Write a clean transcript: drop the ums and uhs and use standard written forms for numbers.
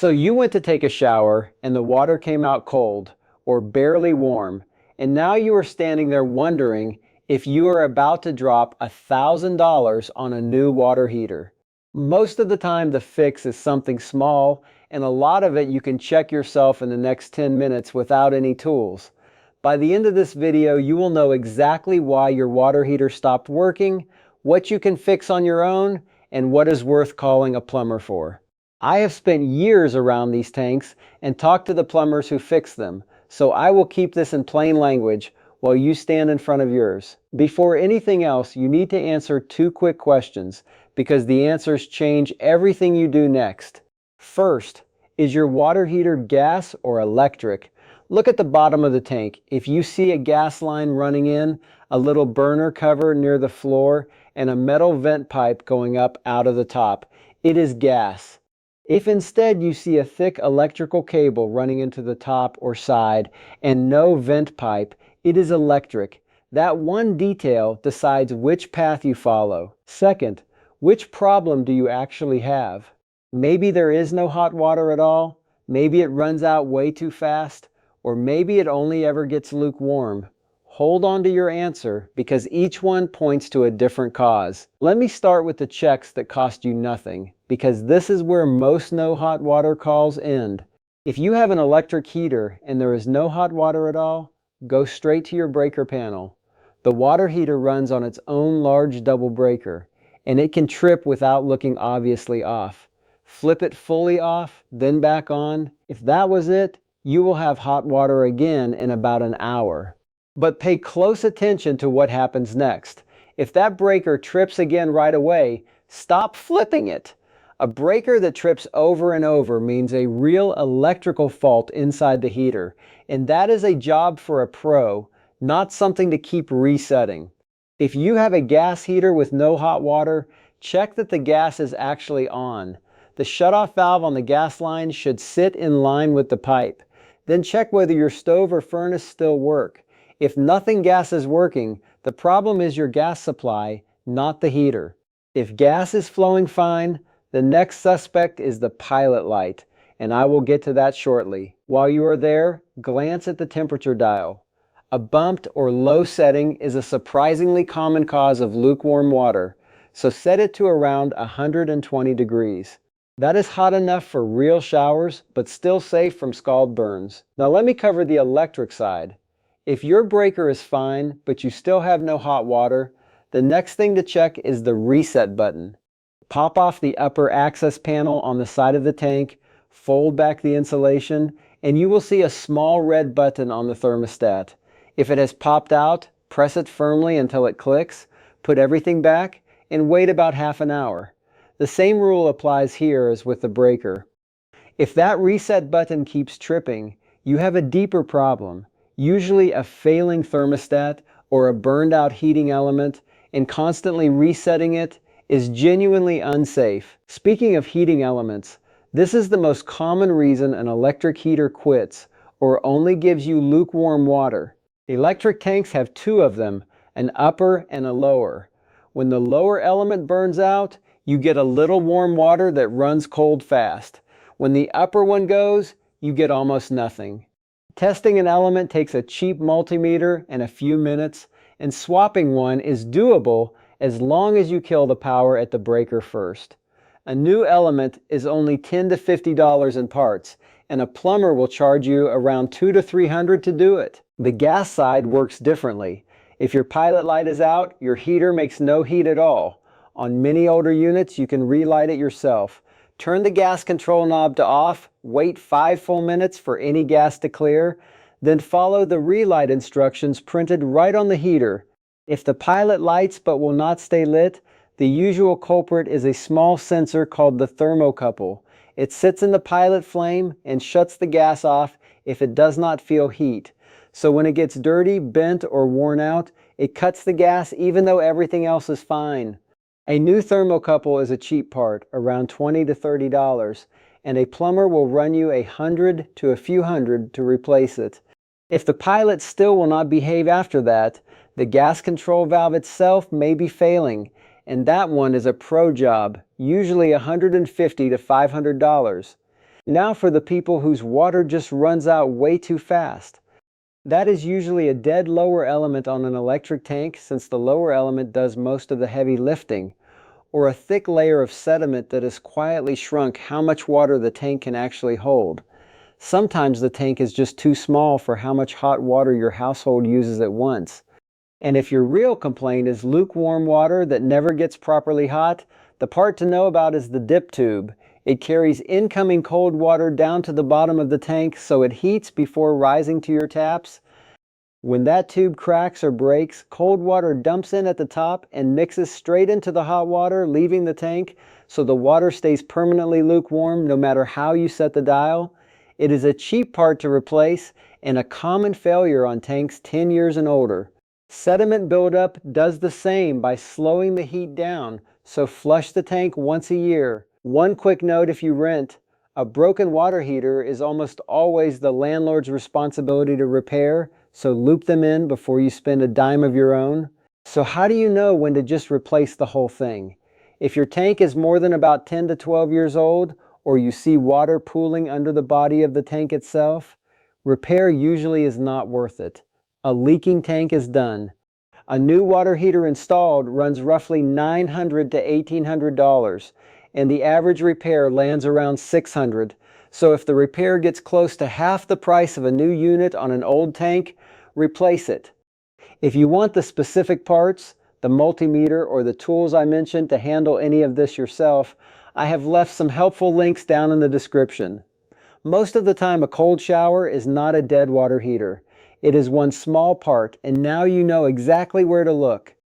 So you went to take a shower and the water came out cold or barely warm, and now you are standing there wondering if you are about to drop $1,000 on a new water heater. Most of the time the fix is something small, and a lot of it you can check yourself in the next 10 minutes without any tools. By the end of this video, you will know exactly why your water heater stopped working, what you can fix on your own, and what is worth calling a plumber for. I have spent years around these tanks and talked to the plumbers who fix them, so I will keep this in plain language while you stand in front of yours. Before anything else, you need to answer two quick questions because the answers change everything you do next. First, is your water heater gas or electric? Look at the bottom of the tank. If you see a gas line running in, a little burner cover near the floor, and a metal vent pipe going up out of the top, it is gas. If instead you see a thick electrical cable running into the top or side and no vent pipe, it is electric. That one detail decides which path you follow. Second, which problem do you actually have? Maybe there is no hot water at all, maybe it runs out way too fast, or maybe it only ever gets lukewarm. Hold on to your answer because each one points to a different cause. Let me start with the checks that cost you nothing, because this is where most no hot water calls end. If you have an electric heater and there is no hot water at all, go straight to your breaker panel. The water heater runs on its own large double breaker, and it can trip without looking obviously off. Flip it fully off, then back on. If that was it, you will have hot water again in about an hour. But pay close attention to what happens next. If that breaker trips again right away, stop flipping it. A breaker that trips over and over means a real electrical fault inside the heater, and that is a job for a pro, not something to keep resetting. If you have a gas heater with no hot water, check that the gas is actually on. The shutoff valve on the gas line should sit in line with the pipe. Then check whether your stove or furnace still work. If nothing gas is working, the problem is your gas supply, not the heater. If gas is flowing fine, the next suspect is the pilot light, and I will get to that shortly. While you are there, glance at the temperature dial. A bumped or low setting is a surprisingly common cause of lukewarm water, so set it to around 120 degrees. That is hot enough for real showers, but still safe from scald burns. Now let me cover the electric side. If your breaker is fine, but you still have no hot water, the next thing to check is the reset button. Pop off the upper access panel on the side of the tank, fold back the insulation, and you will see a small red button on the thermostat. If it has popped out, press it firmly until it clicks, put everything back, and wait about half an hour. The same rule applies here as with the breaker. If that reset button keeps tripping, you have a deeper problem. Usually a failing thermostat or a burned out heating element, and constantly resetting it is genuinely unsafe. Speaking of heating elements, this is the most common reason an electric heater quits or only gives you lukewarm water. Electric tanks have two of them, an upper and a lower. When the lower element burns out, you get a little warm water that runs cold fast. When the upper one goes, you get almost nothing. Testing an element takes a cheap multimeter and a few minutes, and swapping one is doable as long as you kill the power at the breaker first. A new element is only $10 to $50 in parts, and a plumber will charge you around $200 to $300 to do it. The gas side works differently. If your pilot light is out, your heater makes no heat at all. On many older units, you can relight it yourself. Turn the gas control knob to off, wait 5 full minutes for any gas to clear, then follow the relight instructions printed right on the heater. If the pilot lights but will not stay lit, the usual culprit is a small sensor called the thermocouple. It sits in the pilot flame and shuts the gas off if it does not feel heat. So when it gets dirty, bent, or worn out, it cuts the gas even though everything else is fine. A new thermocouple is a cheap part, around $20 to $30, and a plumber will run you $100 to a few hundred to replace it. If the pilot still will not behave after that, the gas control valve itself may be failing, and that one is a pro job, usually $150 to $500. Now for the people whose water just runs out way too fast. That is usually a dead lower element on an electric tank, since the lower element does most of the heavy lifting, or a thick layer of sediment that has quietly shrunk how much water the tank can actually hold. Sometimes the tank is just too small for how much hot water your household uses at once. And if your real complaint is lukewarm water that never gets properly hot, the part to know about is the dip tube. It carries incoming cold water down to the bottom of the tank so it heats before rising to your taps. When that tube cracks or breaks, cold water dumps in at the top and mixes straight into the hot water, leaving the tank, so the water stays permanently lukewarm no matter how you set the dial. It is a cheap part to replace and a common failure on tanks 10 years and older. Sediment buildup does the same by slowing the heat down, so flush the tank once a year. One quick note if you rent: a broken water heater is almost always the landlord's responsibility to repair, so loop them in before you spend a dime of your own. So how do you know when to just replace the whole thing? If your tank is more than about 10 to 12 years old, or you see water pooling under the body of the tank itself, repair usually is not worth it. A leaking tank is done. A new water heater installed runs roughly $900 to $1,800, and the average repair lands around $600. So if the repair gets close to half the price of a new unit on an old tank, replace it. If you want the specific parts, the multimeter, or the tools I mentioned to handle any of this yourself, I have left some helpful links down in the description. Most of the time, a cold shower is not a dead water heater. It is one small part, and now you know exactly where to look.